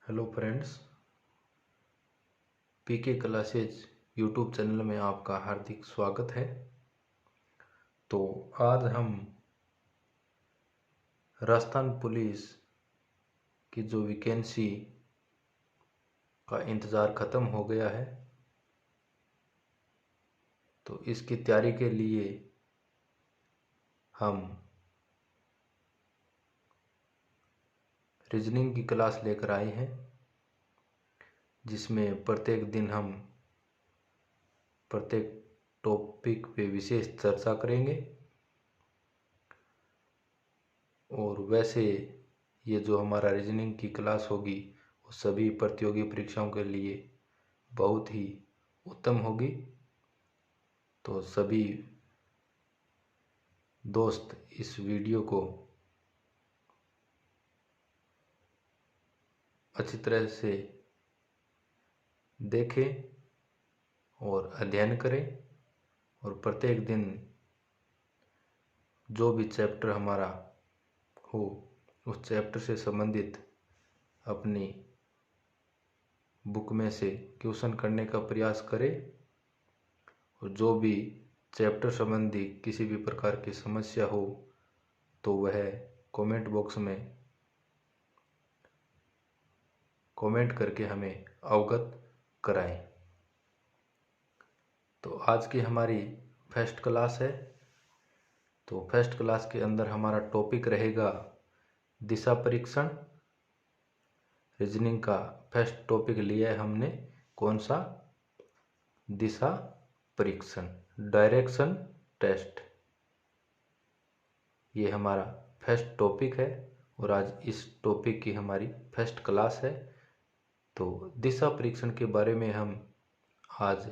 Hello friends, पीके classes YouTube channel में आपका हार्दिक स्वागत है। तो आज हम राजस्थान पुलिस की जो वैकेंसी का इंतज़ार ख़त्म हो गया है, तो इसकी तैयारी के लिए हम रीजनिंग की क्लास लेकर आए हैं, जिसमें प्रत्येक दिन हम प्रत्येक टॉपिक पे विशेष चर्चा करेंगे। और वैसे ये जो हमारा रीजनिंग की क्लास होगी वो सभी प्रतियोगी परीक्षाओं के लिए बहुत ही उत्तम होगी। तो सभी दोस्त इस वीडियो को अच्छी तरह से देखें और अध्ययन करें, और प्रत्येक दिन जो भी चैप्टर हमारा हो उस चैप्टर से संबंधित अपनी बुक में से क्वेश्चन करने का प्रयास करें। और जो भी चैप्टर संबंधी किसी भी प्रकार की समस्या हो तो वह कमेंट बॉक्स में कमेंट करके हमें अवगत कराएं। तो आज की हमारी फर्स्ट क्लास है। तो फर्स्ट क्लास के अंदर हमारा टॉपिक रहेगा दिशा परीक्षण। रीजनिंग का फर्स्ट टॉपिक लिया है हमने, कौन सा? दिशा परीक्षण, डायरेक्शन टेस्ट। ये हमारा फर्स्ट टॉपिक है और आज इस टॉपिक की हमारी फर्स्ट क्लास है। तो दिशा परीक्षण के बारे में हम आज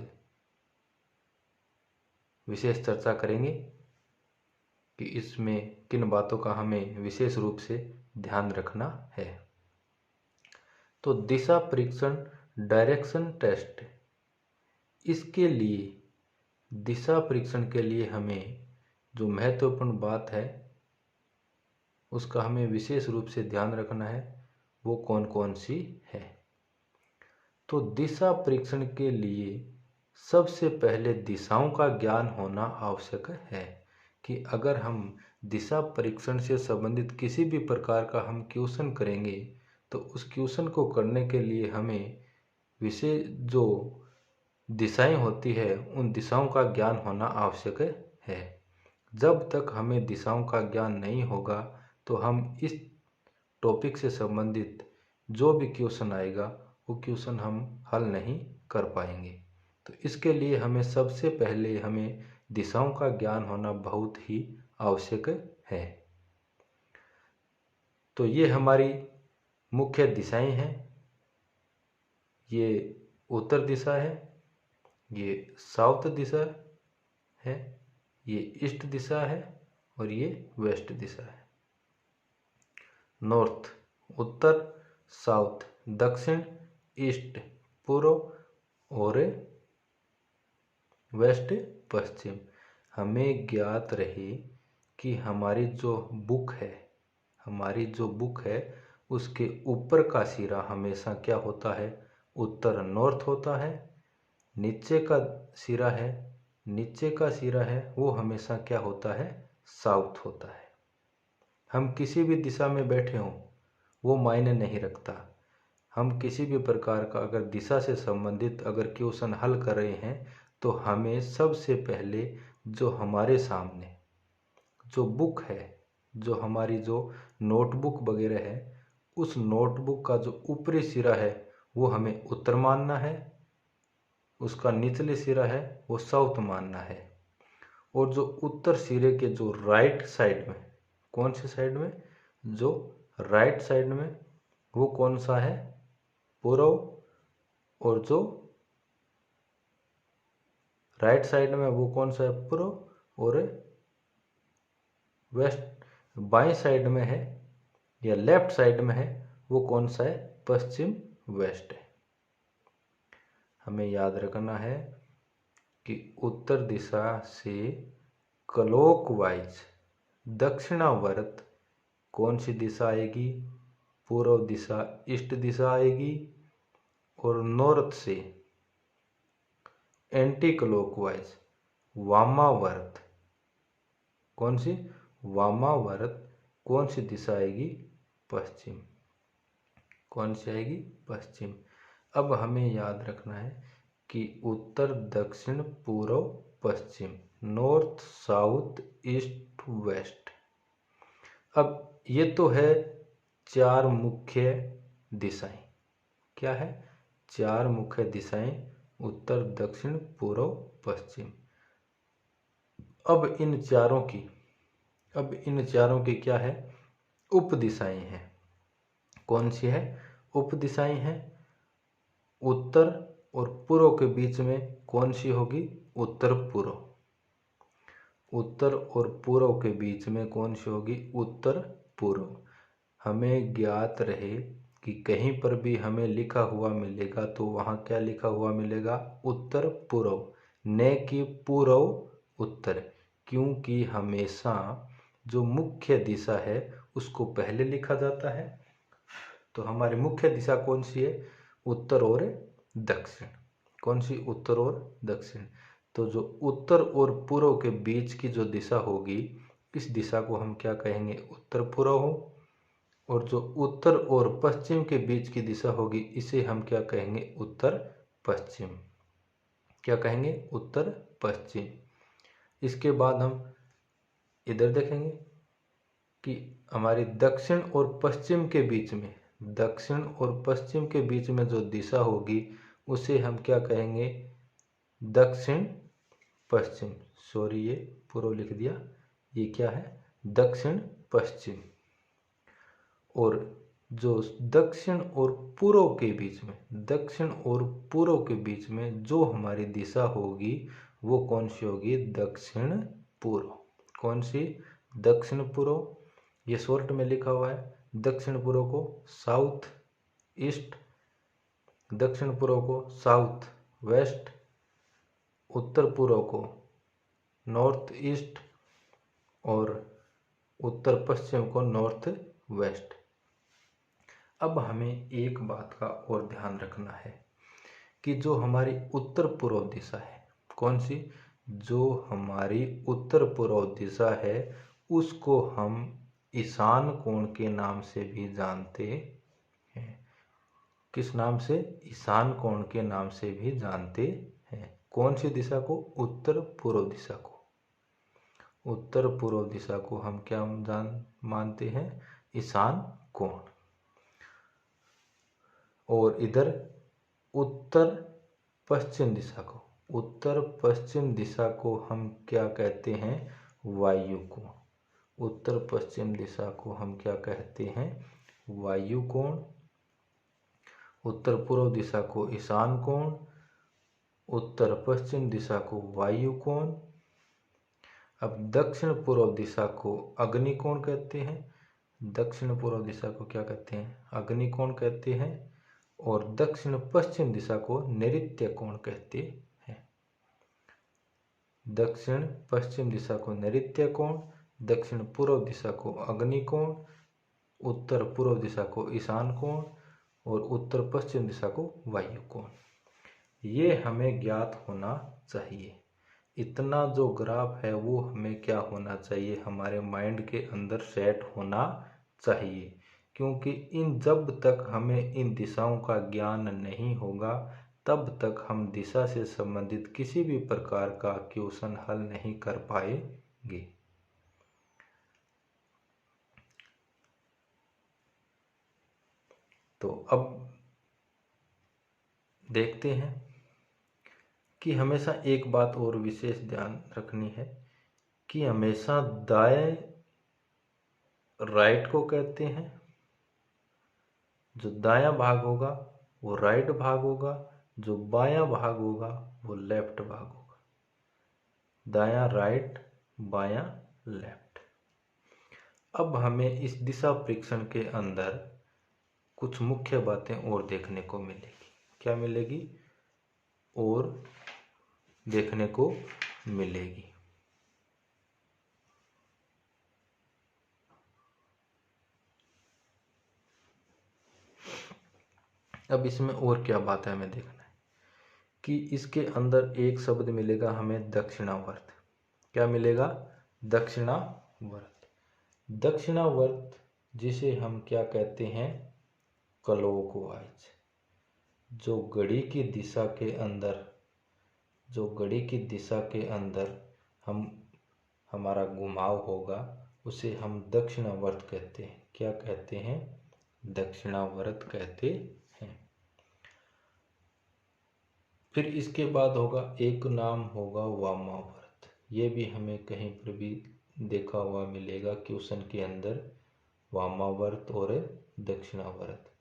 विशेष चर्चा करेंगे कि इसमें किन बातों का हमें विशेष रूप से ध्यान रखना है। तो दिशा परीक्षण, डायरेक्शन टेस्ट, इसके लिए दिशा परीक्षण के लिए हमें जो महत्वपूर्ण बात है उसका हमें विशेष रूप से ध्यान रखना है, वो कौन कौन सी है। तो दिशा परीक्षण के लिए सबसे पहले दिशाओं का ज्ञान होना आवश्यक है कि अगर हम दिशा परीक्षण से संबंधित किसी भी प्रकार का हम क्वेश्चन करेंगे तो उस क्वेश्चन को करने के लिए हमें विशेष जो दिशाएं होती है उन दिशाओं का ज्ञान होना आवश्यक है। जब तक हमें दिशाओं का ज्ञान नहीं होगा तो हम इस टॉपिक से संबंधित जो भी क्वेश्चन आएगा वो क्वेश्चन हम हल नहीं कर पाएंगे। तो इसके लिए हमें सबसे पहले हमें दिशाओं का ज्ञान होना बहुत ही आवश्यक है। तो ये हमारी मुख्य दिशाएं हैं। ये उत्तर दिशा है, ये साउथ दिशा है, ये ईस्ट दिशा है और ये वेस्ट दिशा है। नॉर्थ उत्तर, साउथ दक्षिण, ईस्ट पूर्व और वेस्ट पश्चिम। हमें ज्ञात रहे कि हमारी जो बुक है उसके ऊपर का सिरा हमेशा क्या होता है? उत्तर नॉर्थ होता है। नीचे का सिरा है वो हमेशा क्या होता है? साउथ होता है। हम किसी भी दिशा में बैठे हों वो मायने नहीं रखता। हम किसी भी प्रकार का अगर दिशा से संबंधित अगर क्वेश्चन हल कर रहे हैं तो हमें सबसे पहले जो हमारे सामने जो बुक है, जो हमारी जो नोटबुक वगैरह है, उस नोटबुक का जो ऊपरी सिरा है वो हमें उत्तर मानना है, उसका निचले सिरा है वो साउथ मानना है। और जो उत्तर सिरे के जो राइट साइड में, कौन सी साइड में? जो राइट साइड में, वो कौन सा है? पूर्व। और जो राइट साइड में वो कौन सा है? पूर्व। और वेस्ट बाएं साइड में है या लेफ्ट साइड में है वो कौन सा है? पश्चिम वेस्ट है। हमें याद रखना है कि उत्तर दिशा से क्लॉकवाइज दक्षिणावर्त कौन सी दिशा आएगी? पूर्व दिशा ईस्ट दिशा आएगी, और नॉर्थ से एंटी क्लॉकवाइज वामावर्त, कौन सी वामावर्त, कौन सी दिशा आएगी, पश्चिम, कौन सी आएगी, पश्चिम। अब हमें याद रखना है कि उत्तर दक्षिण पूर्व पश्चिम, नॉर्थ साउथ ईस्ट वेस्ट। अब ये तो है चार मुख्य दिशाएं, क्या है, चार मुख्य दिशाएं, उत्तर दक्षिण पूर्व पश्चिम। अब इन चारों की क्या है, उप दिशाएं हैं। कौन सी है, उप दिशाएं हैं। उत्तर और पूर्व के बीच में कौन सी होगी, उत्तर पूर्व। उत्तर और पूर्व के बीच में कौन सी होगी, उत्तर पूर्व। हमें ज्ञात रहे कि कहीं पर भी हमें लिखा हुआ मिलेगा तो वहाँ क्या लिखा हुआ मिलेगा, उत्तर पूर्व, न कि पूर्व उत्तर, क्योंकि हमेशा जो मुख्य दिशा है उसको पहले लिखा जाता है। तो हमारी मुख्य दिशा कौन सी है, उत्तर और दक्षिण। कौन सी, उत्तर और दक्षिण। तो जो उत्तर और पूर्व के बीच की जो दिशा होगी, इस दिशा को हम क्या कहेंगे, उत्तर पूर्व हो। और जो उत्तर और पश्चिम के बीच की दिशा होगी, इसे हम क्या कहेंगे, उत्तर पश्चिम। क्या कहेंगे, उत्तर पश्चिम। इसके बाद हम इधर देखेंगे कि हमारी दक्षिण और पश्चिम के बीच में, दक्षिण और पश्चिम के बीच में जो दिशा होगी उसे हम क्या कहेंगे, दक्षिण पश्चिम। सॉरी, ये पूर्व लिख दिया, ये क्या है, दक्षिण पश्चिम। और जो दक्षिण और पूर्व के बीच में, दक्षिण और पूर्व के बीच में जो हमारी दिशा होगी वो कौन सी होगी, दक्षिण पूर्व। कौन सी, दक्षिण पूर्व। ये शॉर्ट में लिखा हुआ है। दक्षिण पूर्व को साउथ ईस्ट, दक्षिण पूर्व को साउथ वेस्ट, उत्तर पूर्व को नॉर्थ ईस्ट, और उत्तर पश्चिम को नॉर्थ वेस्ट। अब हमें एक बात का और ध्यान रखना है कि जो हमारी उत्तर पूर्व दिशा है, कौन सी, जो हमारी उत्तर पूर्व दिशा है उसको हम ईशान कोण के नाम से भी जानते हैं। किस नाम से, ईशान कोण के नाम से भी जानते हैं। कौन सी दिशा को, उत्तर पूर्व दिशा को। उत्तर पूर्व दिशा को हम क्या मानते हैं, ईशान कोण। और इधर उत्तर पश्चिम दिशा को, उत्तर पश्चिम दिशा को हम क्या कहते हैं, वायु कोण। उत्तर पश्चिम दिशा को हम क्या कहते हैं, वायु कोण। उत्तर पूर्व दिशा को ईशान कोण, उत्तर पश्चिम दिशा को वायु कोण। अब दक्षिण पूर्व दिशा को अग्नि कोण कहते हैं। दक्षिण पूर्व दिशा को क्या कहते हैं, अग्नि कोण कहते हैं। और दक्षिण पश्चिम दिशा को नैऋत्य कोण कहते हैं। दक्षिण पश्चिम दिशा को नैऋत्य कोण, दक्षिण पूर्व दिशा को अग्नि कोण, उत्तर पूर्व दिशा को ईशान कोण, और उत्तर पश्चिम दिशा को वायु कोण। ये हमें ज्ञात होना चाहिए। इतना जो ग्राफ है वो हमें क्या होना चाहिए, हमारे माइंड के अंदर सेट होना चाहिए। क्योंकि जब तक हमें इन दिशाओं का ज्ञान नहीं होगा तब तक हम दिशा से संबंधित किसी भी प्रकार का क्वेश्चन हल नहीं कर पाएंगे। तो अब देखते हैं कि हमेशा एक बात और विशेष ध्यान रखनी है कि हमेशा दाएं राइट को कहते हैं, जो दायां भाग होगा वो राइट भाग होगा, जो बायां भाग होगा वो लेफ्ट भाग होगा। दायां राइट, बायां लेफ्ट। अब हमें इस दिशा परीक्षण के अंदर कुछ मुख्य बातें और देखने को मिलेगी। क्या मिलेगी, और देखने को मिलेगी। अब इसमें और क्या बात है हमें देखना है कि इसके अंदर एक शब्द मिलेगा हमें दक्षिणावर्त। क्या मिलेगा? दक्षिणावर्त। दक्षिणावर्त जिसे हम क्या कहते हैं? क्लॉकवाइज। जो घड़ी की दिशा के अंदर हमारा घुमाव होगा उसे हम दक्षिणावर्त कहते हैं। क्या कहते हैं? दक्षिणावर्त कहते हैं। फिर इसके बाद होगा एक नाम होगा वामावर्त। ये भी हमें कहीं पर भी देखा हुआ मिलेगा क्वेश्चन के अंदर, वामावर्त और दक्षिणावर्त।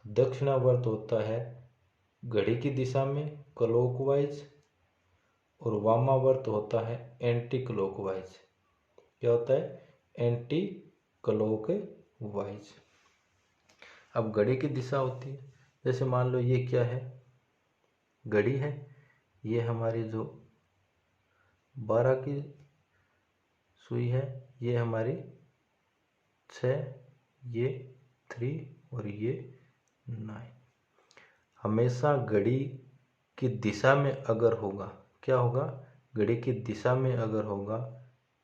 दक्षिणावर्त होता है घड़ी की दिशा में क्लॉकवाइज और वामावर्त होता है एंटी क्लॉकवाइज। क्या होता है? Anti clockwise. अब घड़ी की दिशा होती है, जैसे मान लो ये क्या है? घड़ी है। ये हमारी जो 12 की सुई है, ये हमारी 6, ये 3 और ये 9। हमेशा घड़ी की दिशा में अगर होगा, क्या होगा? घड़ी की दिशा में अगर होगा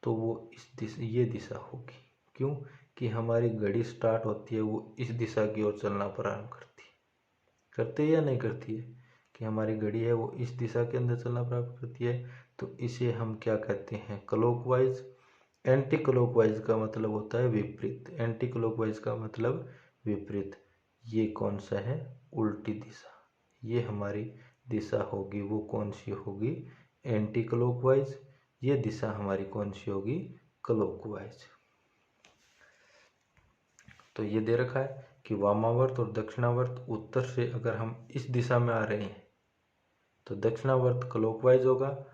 तो वो ये दिशा होगी। क्यों? कि हमारी घड़ी स्टार्ट होती है वो इस दिशा की ओर चलना प्रारंभ करती है या नहीं करती है? कि हमारी घड़ी है वो इस दिशा के अंदर चलना प्रारंभ करती है, तो इसे हम क्या कहते हैं? क्लॉकवाइज। एंटी क्लॉकवाइज का मतलब होता है विपरीत। एंटी क्लॉकवाइज का मतलब विपरीत। ये कौन सा है? उल्टी दिशा। ये हमारी दिशा होगी, वो कौन सी होगी? Anti clockwise. ये दिशा हमारी कौन सी होगी? क्लॉकवाइज। तो ये दे रखा है कि वामावर्त और दक्षिणावर्त, उत्तर से अगर हम इस दिशा में आ रहे हैं तो दक्षिणावर्त क्लॉकवाइज होगा।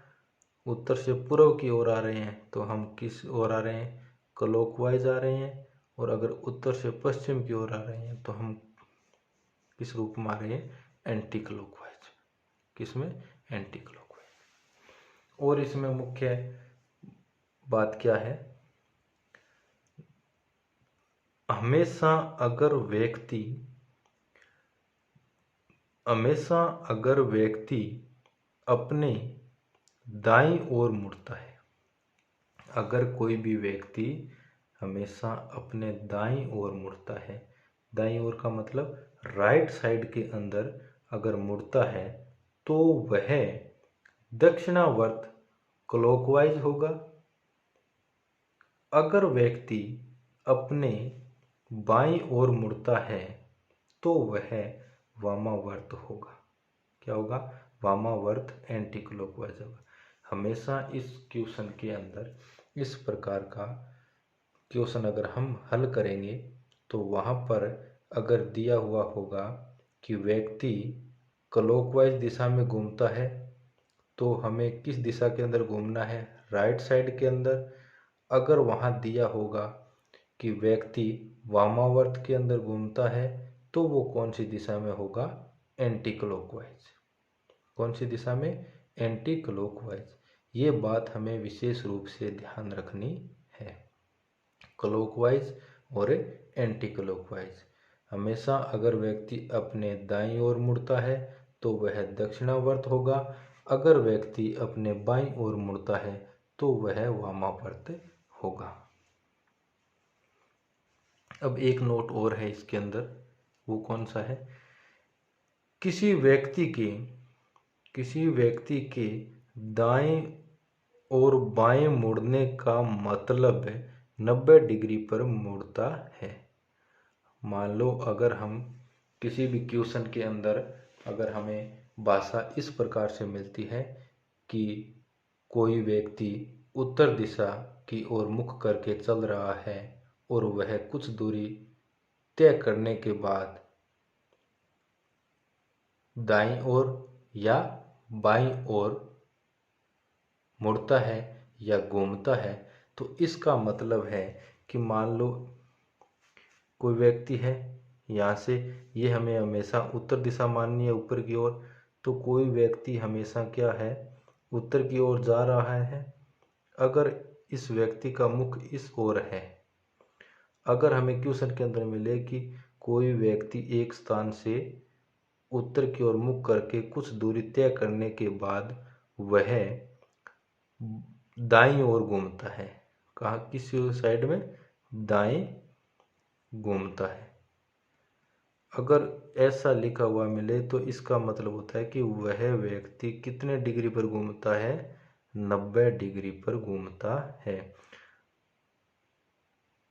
उत्तर से पूर्व की ओर आ रहे हैं तो हम किस ओर आ रहे हैं? क्लॉकवाइज आ रहे हैं। और अगर उत्तर से पश्चिम की ओर आ रहे हैं तो हम किस रूप में आ रहे हैं? Anticlockwise. किसमें? Anticlockwise. और इसमें मुख्य बात क्या है? हमेशा अगर व्यक्ति अपने दाईं ओर मुड़ता है, अगर कोई भी व्यक्ति हमेशा अपने दाईं ओर मुड़ता है, दाईं ओर का मतलब राइट साइड के अंदर अगर मुड़ता है तो वह दक्षिणावर्त क्लॉकवाइज होगा। अगर व्यक्ति अपने बाईं ओर मुड़ता है तो वह वामावर्त होगा। क्या होगा? वामावर्त एंटी क्लॉकवाइज होगा। हमेशा इस क्वेश्चन के अंदर इस प्रकार का क्वेश्चन अगर हम हल करेंगे तो वहाँ पर अगर दिया हुआ होगा कि व्यक्ति क्लॉकवाइज दिशा में घूमता है तो हमें किस दिशा के अंदर घूमना है? राइट साइड के अंदर। अगर वहाँ दिया होगा कि व्यक्ति वामावर्त के अंदर घूमता है तो वो कौन सी दिशा में होगा? Anti clockwise. कौन सी दिशा में? Anti clockwise. ये बात हमें विशेष रूप से ध्यान रखनी है। क्लॉकवाइज और एंटी क्लॉकवाइज। हमेशा अगर व्यक्ति अपने दाईं ओर मुड़ता है तो वह दक्षिणावर्त होगा। अगर व्यक्ति अपने बाईं ओर मुड़ता है तो वह वामावर्त होगा। अब एक नोट और है इसके अंदर, वो कौन सा है? किसी व्यक्ति के दाएं और बाएं मुड़ने का मतलब 90 डिग्री पर मुड़ता है। मान लो अगर हम किसी भी क्वेश्चन के अंदर अगर हमें भाषा इस प्रकार से मिलती है कि कोई व्यक्ति उत्तर दिशा की ओर मुख करके चल रहा है और वह कुछ दूरी तय करने के बाद दाईं ओर या बाईं ओर मुड़ता है या घूमता है, तो इसका मतलब है कि मान लो कोई व्यक्ति है, यहाँ से ये हमें हमेशा उत्तर दिशा माननी है ऊपर की ओर, तो कोई व्यक्ति हमेशा क्या है? उत्तर की ओर जा रहा है। अगर इस व्यक्ति का मुख इस ओर है, अगर हमें क्वेश्चन के अंदर मिले कि कोई व्यक्ति एक स्थान से उत्तर की ओर मुख करके कुछ दूरी तय करने के बाद वह दाईं ओर घूमता है। कहाँ, किस साइड में? दाएं घूमता है। अगर ऐसा लिखा हुआ मिले तो इसका मतलब होता है कि वह व्यक्ति कितने डिग्री पर घूमता है? 90 डिग्री पर घूमता है।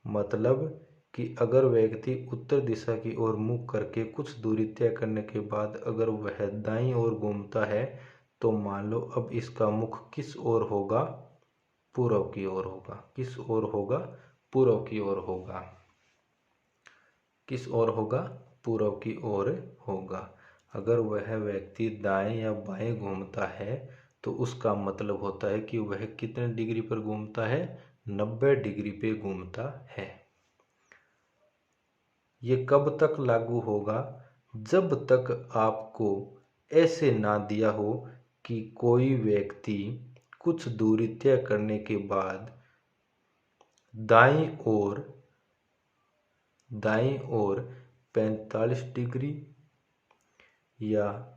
मतलब कि अगर व्यक्ति उत्तर दिशा की ओर मुख करके कुछ दूरी तय करने के बाद अगर वह दाईं ओर घूमता है तो मान लो अब इसका मुख किस ओर होगा? पूर्व की ओर होगा। किस ओर होगा? पूर्व की ओर होगा। किस ओर होगा? पूर्व की ओर होगा। अगर वह व्यक्ति दाएं या बाएं घूमता है तो उसका मतलब होता है कि वह कितने डिग्री पर घूमता है? 90 डिग्री पे घूमता है। ये कब तक लागू होगा? जब तक आपको ऐसे ना दिया हो कि कोई व्यक्ति कुछ दूरी तय करने के बाद दाईं ओर 45 डिग्री या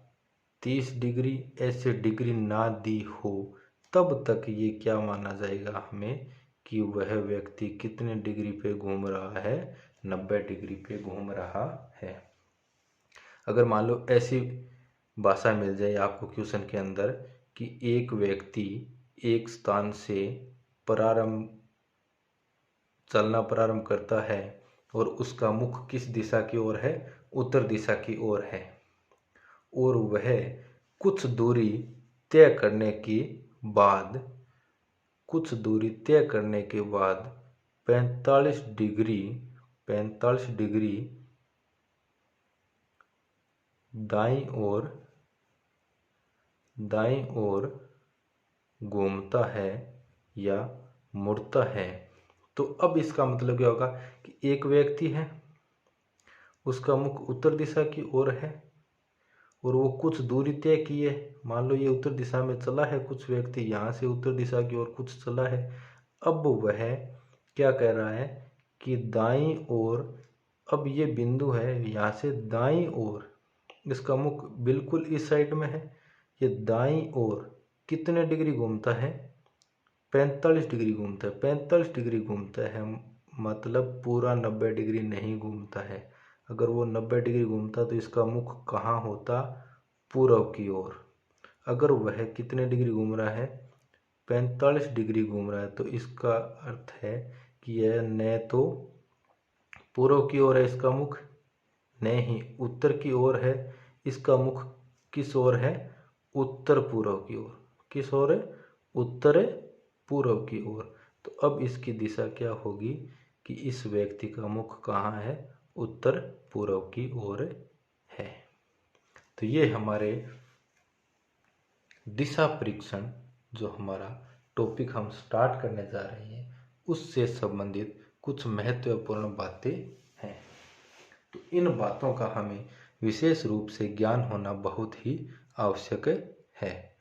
30 डिग्री ऐसे डिग्री ना दी हो, तब तक ये क्या माना जाएगा हमें कि वह व्यक्ति कितने डिग्री पे घूम रहा है? 90 डिग्री पे घूम रहा है। अगर मान लो ऐसी भाषा मिल जाए आपको क्वेश्चन के अंदर कि एक व्यक्ति एक स्थान से चलना प्रारंभ करता है और उसका मुख किस दिशा की ओर है? उत्तर दिशा की ओर है, और वह कुछ दूरी तय करने के बाद 45 डिग्री दाईं ओर घूमता है या मुड़ता है, तो अब इसका मतलब क्या होगा कि एक व्यक्ति है, उसका मुख उत्तर दिशा की ओर है और वो कुछ दूरी तय की है। मान लो ये उत्तर दिशा में चला है, कुछ व्यक्ति यहाँ से उत्तर दिशा की ओर कुछ चला है। अब वह क्या कह रहा है कि दाईं ओर, अब ये बिंदु है, यहाँ से दाईं ओर इसका मुख बिल्कुल इस साइड में है। ये दाईं ओर कितने डिग्री घूमता है? 45 डिग्री घूमता है। 45 डिग्री घूमता है मतलब पूरा 90 डिग्री नहीं घूमता है। अगर वो 90 डिग्री घूमता तो इसका मुख कहाँ होता? पूर्व की ओर। अगर वह कितने डिग्री घूम रहा है? 45 डिग्री घूम रहा है, तो इसका अर्थ है कि यह न तो पूर्व की ओर है इसका मुख, न ही उत्तर की ओर है। इसका मुख किस ओर है? उत्तर पूर्व की ओर। किस ओर है? उत्तर पूर्व की ओर। तो अब इसकी दिशा क्या होगी कि इस व्यक्ति का मुख कहाँ है? उत्तर पूर्व की ओर है। तो ये हमारे दिशा परीक्षण जो हमारा टॉपिक हम स्टार्ट करने जा रहे हैं उससे संबंधित कुछ महत्वपूर्ण बातें हैं। तो इन बातों का हमें विशेष रूप से ज्ञान होना बहुत ही आवश्यक है।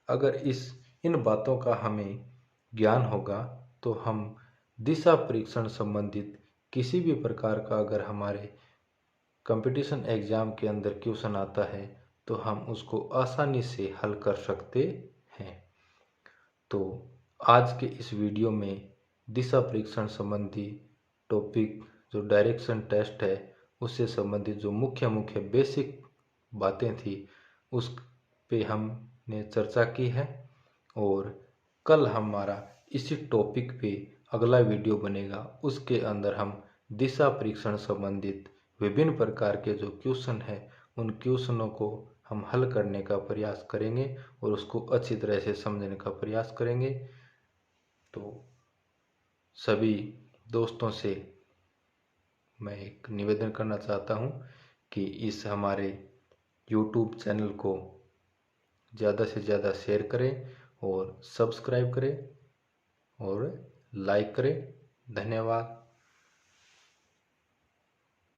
अगर इन बातों का हमें ज्ञान होगा तो हम दिशा परीक्षण संबंधित किसी भी प्रकार का अगर हमारे कंपटीशन एग्जाम के अंदर क्वेश्चन आता है तो हम उसको आसानी से हल कर सकते हैं। तो आज के इस वीडियो में दिशा परीक्षण संबंधी टॉपिक जो डायरेक्शन टेस्ट है उससे संबंधित जो मुख्य बेसिक बातें थी उस पे हमने चर्चा की है, और कल हमारा इसी टॉपिक पे अगला वीडियो बनेगा। उसके अंदर हम दिशा परीक्षण संबंधित विभिन्न प्रकार के जो क्वेश्चन हैं उन क्वेश्चनों को हम हल करने का प्रयास करेंगे और उसको अच्छी तरह से समझने का प्रयास करेंगे। तो सभी दोस्तों से मैं एक निवेदन करना चाहता हूँ कि इस हमारे YouTube चैनल को ज़्यादा से ज़्यादा शेयर करें और सब्सक्राइब करें और लाइक करें। धन्यवाद।